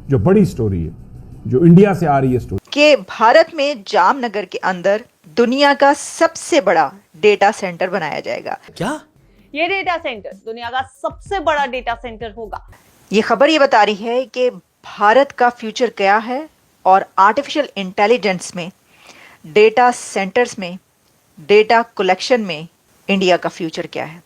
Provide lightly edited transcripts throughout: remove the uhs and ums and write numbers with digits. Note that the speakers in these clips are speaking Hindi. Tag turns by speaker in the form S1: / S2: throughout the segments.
S1: जो बड़ी स्टोरी है, जो इंडिया से आ रही है स्टोरी,
S2: कि भारत में जामनगर के अंदर दुनिया का सबसे बड़ा डेटा सेंटर बनाया जाएगा।
S3: क्या?
S4: ये डेटा सेंटर दुनिया का सबसे बड़ा डेटा सेंटर होगा।
S2: ये खबर ये बता रही है कि भारत का फ्यूचर क्या है और आर्टिफिशियल इंटेलिजेंस में, डेटा सेंटर्स में, डेटा कलेक्शन में इंडिया का फ्यूचर क्या है,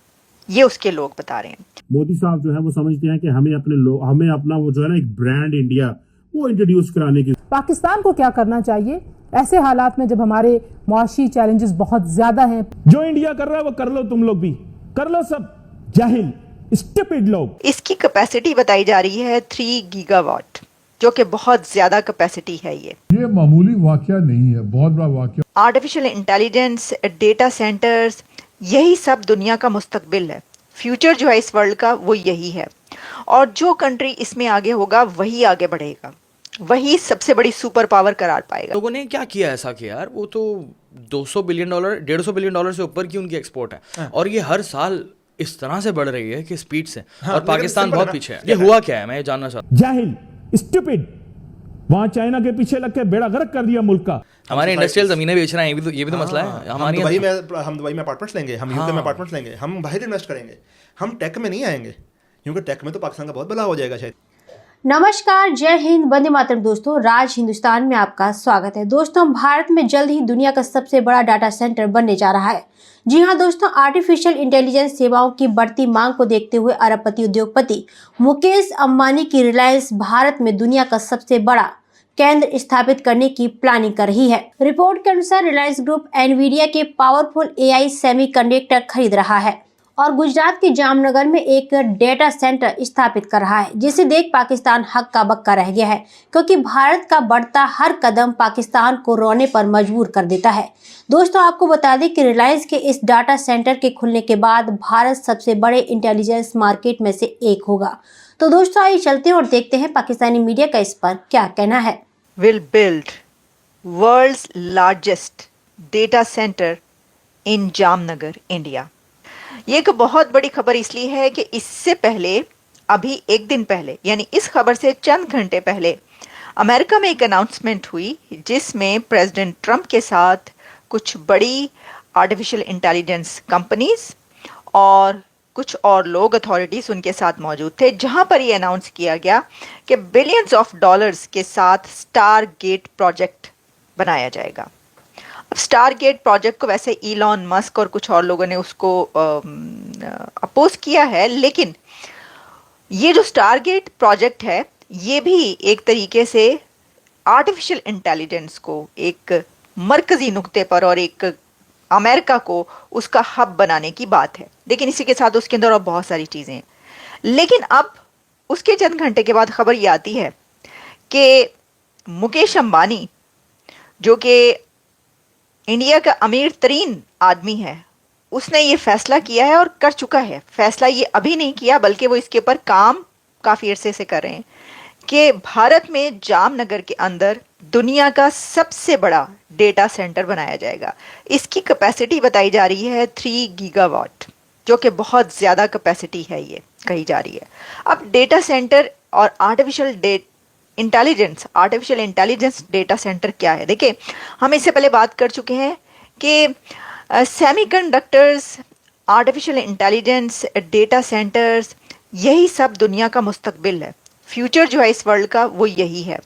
S2: ये उसके लोग बता रहे हैं।
S5: मोदी साहब जो है वो समझते हैं कि हमें अपना वो जो है ना एक ब्रांड इंडिया वो इंट्रोड्यूस कराने की।
S6: पाकिस्तान को क्या करना चाहिए ऐसे हालात में जब हमारे मुआशी चैलेंजेस बहुत ज्यादा हैं?
S1: जो इंडिया कर रहा है वो कर लो, तुम लोग भी कर लो, सब जाहिल स्टूपिड लोग।
S2: इसकी कैपेसिटी बताई जा रही है 3 गीगावाट, जो कि बहुत ज्यादा कैपेसिटी है। ये
S7: मामूली वाकया नहीं है, बहुत बड़ा वाकया।
S2: आर्टिफिशियल इंटेलिजेंस, डेटा सेंटर्स, यही सब दुनिया का मुस्तकबिल है। फ्यूचर जो है इस वर्ल्ड का वो यही है, और जो कंट्री इसमें आगे होगा वही आगे बढ़ेगा, वही सबसे बड़ी सुपर पावर करार पाएगा।
S3: लोगों ने क्या किया ऐसा कि यार वो तो 200 बिलियन डॉलर, 150 बिलियन डॉलर से ऊपर की उनकी एक्सपोर्ट है, और ये हर साल इस तरह से बढ़ रही है कि स्पीड से, और पाकिस्तान बहुत पीछे है। ये हुआ क्या है, मैं ये जानना चाहता हूँ।
S1: जाहिल स्टूपिड, वहां चाइना के पीछे लग के बेड़ा गर्क कर दिया मुल्क का।
S3: हमारे इंडस्ट्रियल जमीनें बेच रहे हैं, ये भी तो मसला है।
S8: हम दुबई में अपार्टमेंट्स लेंगे, हम यूके में अपार्टमेंट्स लेंगे, हम बाहर इन्वेस्ट करेंगे, हम टेक में नहीं आएंगे, क्योंकि टेक में तो पाकिस्तान का बहुत भला हो जाएगा शायद।
S9: नमस्कार, जय हिंद, वंदे मातरम। दोस्तों, राज हिंदुस्तान में आपका स्वागत है। दोस्तों, भारत में जल्द ही दुनिया का सबसे बड़ा डाटा सेंटर बनने जा रहा है। जी हां दोस्तों, आर्टिफिशियल इंटेलिजेंस सेवाओं की बढ़ती मांग को देखते हुए अरबपति उद्योगपति मुकेश अंबानी की रिलायंस भारत में दुनिया का सबसे बड़ा केंद्र स्थापित करने की प्लानिंग कर रही है। रिपोर्ट के अनुसार रिलायंस ग्रुप एनवीडिया के पावरफुल एआई सेमीकंडक्टर खरीद रहा है और गुजरात के जामनगर में एक डेटा सेंटर स्थापित कर रहा है, जिसे देख पाकिस्तान हक्का बक्का रह गया है, क्योंकि भारत का बढ़ता हर कदम पाकिस्तान को रोने पर मजबूर कर देता है। दोस्तों, आपको बता दें कि रिलायंस के इस डाटा सेंटर के खुलने के बाद भारत सबसे बड़े इंटेलिजेंस मार्केट में से एक होगा। तो दोस्तों, आइए चलते हैं और देखते हैं पाकिस्तानी मीडिया का इस पर क्या कहना है।
S2: Will build world's largest data centre in Jamnagar, India. ये एक बहुत बड़ी खबर इसलिए है कि इससे पहले, अभी एक दिन पहले, यानी इस खबर से चंद घंटे पहले, अमेरिका में एक अनाउंसमेंट हुई जिसमें प्रेसिडेंट ट्रंप के साथ कुछ बड़ी आर्टिफिशियल इंटेलिजेंस कंपनीज और कुछ और लोग, अथॉरिटीज उनके साथ मौजूद थे, जहां पर ये अनाउंस किया गया कि बिलियंस ऑफ डॉलर्स के साथ स्टार गेट प्रोजेक्ट बनाया जाएगा। अब स्टार गेट प्रोजेक्ट को वैसे इलॉन मस्क और कुछ और लोगों ने उसको अपोज किया है, लेकिन ये जो स्टार गेट प्रोजेक्ट है ये भी एक तरीके से आर्टिफिशियल इंटेलिजेंस को एक मरकजी नुक्ते पर और एक अमेरिका को उसका हब बनाने की बात है। लेकिन इसी के साथ उसके अंदर और बहुत सारी चीज़ें हैं। लेकिन अब उसके चंद घंटे के बाद खबर ये आती है कि मुकेश अंबानी, जो कि इंडिया का अमीर तरीन आदमी है, उसने ये फैसला किया है और कर चुका है। फैसला ये अभी नहीं किया, बल्कि वो इसके ऊपर काम काफ़ी अरसे से कर रहे हैं कि भारत में जामनगर के अंदर दुनिया का सबसे बड़ा डेटा सेंटर बनाया जाएगा। इसकी कैपेसिटी बताई जा रही है 3 गीगावाट, जो कि बहुत ज़्यादा कैपेसिटी है, ये कही जा रही है। अब डेटा सेंटर और आर्टिफिशियल इंटेलिजेंस डेटा सेंटर क्या है? देखिए, हम इससे पहले बात कर चुके हैं कि semiconductors, artificial intelligence, data centres, यही सब दुनिया का मुस्तकबिल है। फ्यूचर जो है इस वर्ल्ड का वो यही है,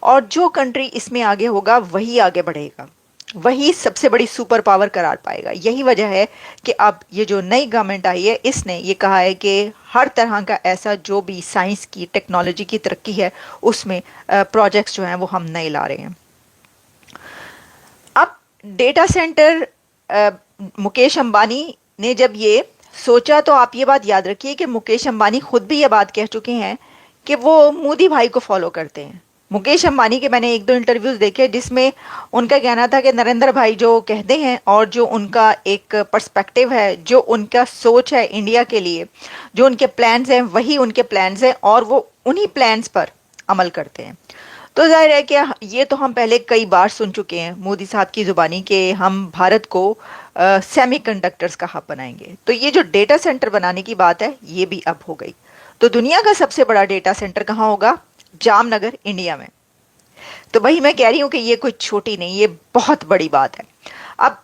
S2: और जो कंट्री इसमें आगे होगा वही आगे बढ़ेगा, वही सबसे बड़ी सुपर पावर करार पाएगा। यही वजह है कि अब ये जो नई गवर्नमेंट आई है, इसने ये कहा है कि हर तरह का ऐसा जो भी साइंस की, टेक्नोलॉजी की तरक्की है, उसमें प्रोजेक्ट्स जो हैं वो हम नए ला रहे हैं। अब डेटा सेंटर मुकेश अंबानी ने जब ये सोचा, तो आप ये बात याद रखिए कि मुकेश अंबानी खुद भी ये बात कह चुके हैं कि वो मोदी भाई को फॉलो करते हैं। मुकेश अंबानी के मैंने 1-2 इंटरव्यूज़ देखे जिसमें उनका कहना था कि नरेंद्र भाई जो कहते हैं और जो उनका एक पर्सपेक्टिव है, जो उनका सोच है इंडिया के लिए, जो उनके प्लान्स हैं, वही उनके प्लान्स हैं और वो उन्हीं प्लान्स पर अमल करते हैं। तो जाहिर है कि ये तो हम पहले कई बार सुन चुके हैं मोदी साहब की ज़ुबानी कि हम भारत को सेमीकंडक्टर्स का हब बनाएंगे। तो ये जो डेटा सेंटर बनाने की बात है, ये भी अब हो गई। तो दुनिया का सबसे बड़ा डेटा सेंटर कहाँ होगा? जामनगर इंडिया में। तो वही मैं कह रही हूँ कि ये कोई छोटी नहीं, ये बहुत बड़ी बात है। अब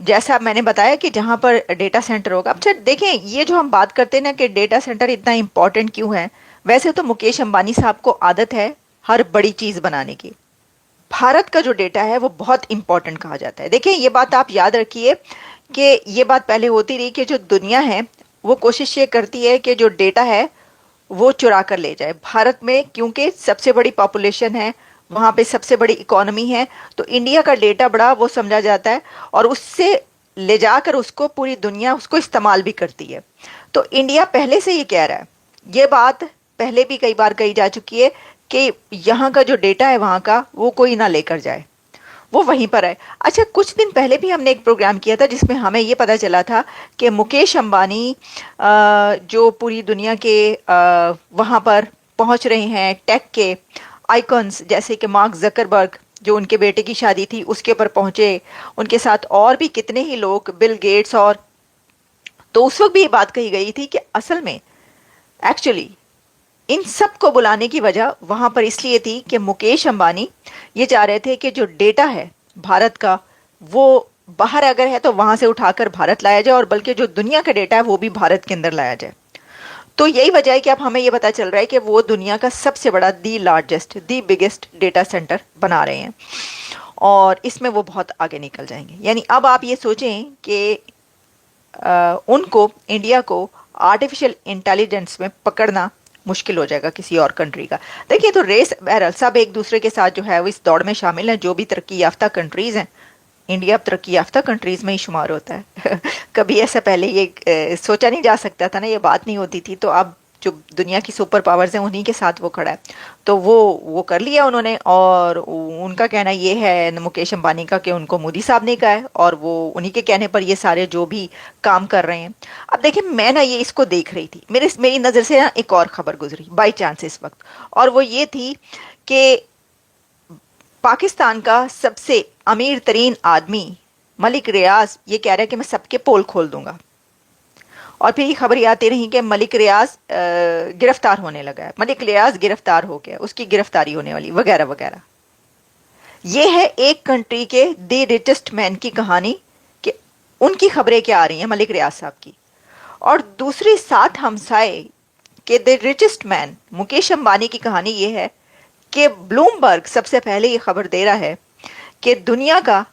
S2: जैसा मैंने बताया कि जहाँ पर डेटा सेंटर होगा, अब देखें ये जो हम बात करते हैं ना कि डेटा सेंटर इतना इंपॉर्टेंट क्यों है, वैसे तो मुकेश अंबानी साहब को आदत है हर बड़ी चीज़ बनाने की। भारत का जो डेटा है वो बहुत इंपॉर्टेंट कहा जाता है। देखिए ये बात आप याद रखिए कि ये बात पहले होती रही कि जो दुनिया है वो कोशिश ये करती है कि जो डेटा है वो चुरा कर ले जाए भारत में, क्योंकि सबसे बड़ी पॉपुलेशन है वहाँ पे, सबसे बड़ी इकोनॉमी है, तो इंडिया का डेटा बड़ा वो समझा जाता है और उससे ले जाकर उसको पूरी दुनिया उसको इस्तेमाल भी करती है। तो इंडिया पहले से ये कह रहा है, ये बात पहले भी कई बार कही जा चुकी है कि यहाँ का जो डेटा है वहाँ का वो कोई ना लेकर जाए, वो वहीं पर है। अच्छा, कुछ दिन पहले भी हमने एक प्रोग्राम किया था जिसमें हमें ये पता चला था कि मुकेश अंबानी जो पूरी दुनिया के वहाँ पर पहुँच रहे हैं, टेक के आइकॉन्स जैसे कि मार्क जकरबर्ग जो उनके बेटे की शादी थी उसके ऊपर पहुँचे, उनके साथ और भी कितने ही लोग, बिल गेट्स, और तो उस वक्त भी ये बात कही गई थी कि असल में एक्चुअली इन सब को बुलाने की वजह वहां पर इसलिए थी कि मुकेश अंबानी ये चाह रहे थे कि जो डेटा है भारत का वो बाहर अगर है तो वहां से उठाकर भारत लाया जाए, और बल्कि जो दुनिया का डेटा है वो भी भारत के अंदर लाया जाए। तो यही वजह है कि अब हमें ये पता चल रहा है कि वो दुनिया का सबसे बड़ा, दी largest, the biggest data centre बना रहे हैं और इसमें वो बहुत आगे निकल जाएंगे। यानी अब आप ये सोचें कि उनको, इंडिया को आर्टिफिशियल इंटेलिजेंस में पकड़ना मुश्किल हो जाएगा किसी और कंट्री का। देखिए तो रेस बहरहाल सब एक दूसरे के साथ जो है वो इस दौड़ में शामिल हैं, जो भी तरक्की याफ्ता कंट्रीज़ हैं। इंडिया अब तरक्की याफ्ता कंट्रीज़ में ही शुमार होता है कभी ऐसा पहले ये सोचा नहीं जा सकता था ना, ये बात नहीं होती थी। तो अब जो दुनिया की सुपर पावर्स हैं उन्हीं के साथ वो खड़ा है, तो वो कर लिया उन्होंने। और उनका कहना ये है मुकेश अंबानी का कि उनको मोदी साहब ने कहा है और वो उन्हीं के कहने पर ये सारे जो भी काम कर रहे हैं। अब देखिए मैं ना ये इसको देख रही थी, मेरी नज़र से ना एक और ख़बर गुजरी बाई चांस इस वक्त, और वो ये थी कि पाकिस्तान का सबसे अमीर तरीन आदमी मलिक रियाज ये कह रहा है कि मैं सबके पोल खोल दूंगा, और फिर ये खबर आती रही कि मलिक रियाज गिरफ्तार होने लगा है, मलिक रियाज गिरफ्तार हो गया, उसकी गिरफ्तारी होने वाली, वगैरह वगैरह। ये है एक कंट्री के द रिचेस्ट मैन की कहानी कि उनकी खबरें क्या आ रही हैं मलिक रियाज साहब की, और दूसरी साथ हमसाए के the richest man Mukesh Ambani की कहानी ये है कि ब्लूमबर्ग सबसे पहले ये खबर दे रहा है कि दुनिया का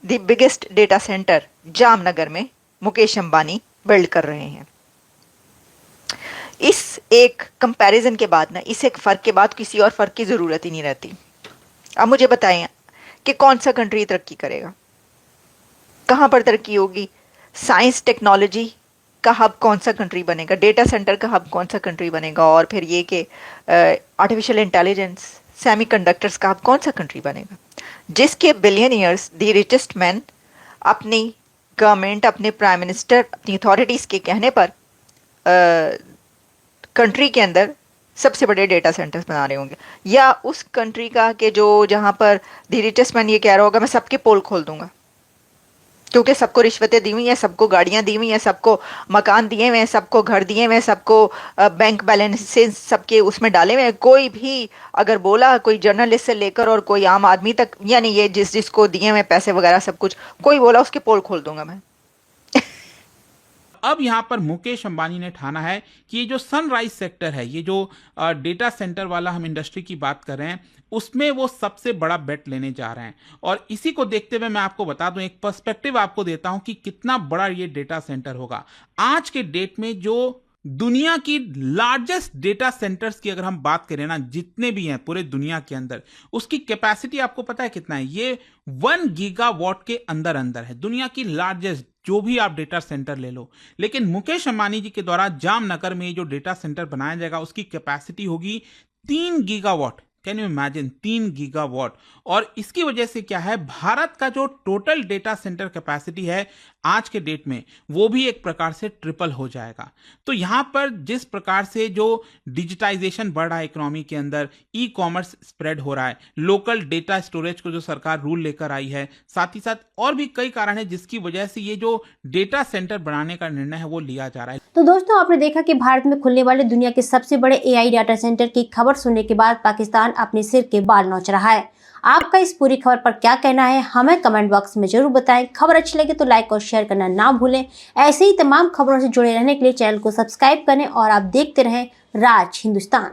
S2: the biggest data centre Jamnagar में मुकेश अंबानी बिल्ड कर रहे हैं। इस एक कंपैरिजन के बाद ना, इस एक फ़र्क के बाद किसी और फ़र्क की ज़रूरत ही नहीं रहती। अब मुझे बताएं कि कौन सा कंट्री तरक्की करेगा, कहाँ पर तरक्की होगी? साइंस टेक्नोलॉजी का हब कौन सा कंट्री बनेगा, डेटा सेंटर का हब कौन सा कंट्री बनेगा, और फिर ये कि आर्टिफिशियल इंटेलिजेंस, सेमीकंडक्टर्स का हब कौन सा कंट्री बनेगा, जिसके बिलियनियर्स, द रिचेस्ट मैन अपनी गवर्नमेंट, अपने प्राइम मिनिस्टर, अपनी अथॉरिटीज़ के कहने पर कंट्री के अंदर सबसे बड़े डेटा सेंटर्स बना रहे होंगे। या उस कंट्री का कि जो जहाँ पर द रिचेस्ट मैन ये कह रहा होगा मैं सबके पोल खोल दूंगा, क्योंकि सबको रिश्वतें दी हुई हैं, सबको गाड़ियाँ दी हुई हैं, सबको मकान दिए हुए हैं, सबको घर दिए हुए हैं, सबको बैंक बैलेंसेस सबके उसमें डाले हुए हैं। कोई भी अगर बोला, कोई जर्नलिस्ट से लेकर और कोई आम आदमी तक, यानी ये जिसको दिए हुए पैसे वगैरह सब कुछ, कोई बोला उसके पोल खोल दूंगा मैं।
S10: अब यहाँ पर मुकेश अंबानी ने ठाना है कि ये जो सनराइज सेक्टर है, ये जो डेटा सेंटर वाला हम इंडस्ट्री की बात कर रहे हैं, उसमें वो सबसे बड़ा बेट लेने जा रहे हैं। और इसी को देखते हुए मैं आपको बता दूं, एक पर्सपेक्टिव आपको देता हूं कि कितना बड़ा ये डेटा सेंटर होगा। आज के डेट में जो दुनिया की लार्जेस्ट डेटा सेंटर्स की अगर हम बात करें ना, जितने भी हैं पूरे दुनिया के अंदर, उसकी कैपेसिटी आपको पता है कितना है? ये 1 गीगावाट के अंदर है, दुनिया की लार्जेस्ट जो भी आप डेटा सेंटर ले लो। लेकिन मुकेश अंबानी जी के द्वारा जामनगर में जो डेटा सेंटर बनाया जाएगा उसकी कैपेसिटी होगी 3 gigawatt. Can you imagine 3 gigawatt. और इसकी वजह से क्या है, भारत का जो टोटल डेटा सेंटर कैपेसिटी है आज के डेट में वो भी एक प्रकार से ट्रिपल हो जाएगा। तो यहाँ पर जिस प्रकार से जो डिजिटाइजेशन बढ़ रहा है इकोनॉमी के अंदर, ई कॉमर्स स्प्रेड हो रहा है, लोकल डेटा स्टोरेज को जो सरकार रूल लेकर आई है, साथ ही साथ और भी कई कारण है जिसकी वजह से ये जो डेटा सेंटर बनाने का निर्णय है वो लिया जा रहा है।
S9: तो दोस्तों, आपने देखा कि भारत में खुलने वाले दुनिया के सबसे बड़े एआई डाटा सेंटर की खबर सुनने के बाद पाकिस्तान अपने सिर के बाल नोच रहा है। आपका इस पूरी खबर पर क्या कहना है, हमें कमेंट बॉक्स में जरूर बताएं। खबर अच्छी लगे तो लाइक और शेयर करना ना भूलें। ऐसे ही तमाम खबरों से जुड़े रहने के लिए चैनल को सब्सक्राइब करें और आप देखते रहें राज हिंदुस्तान।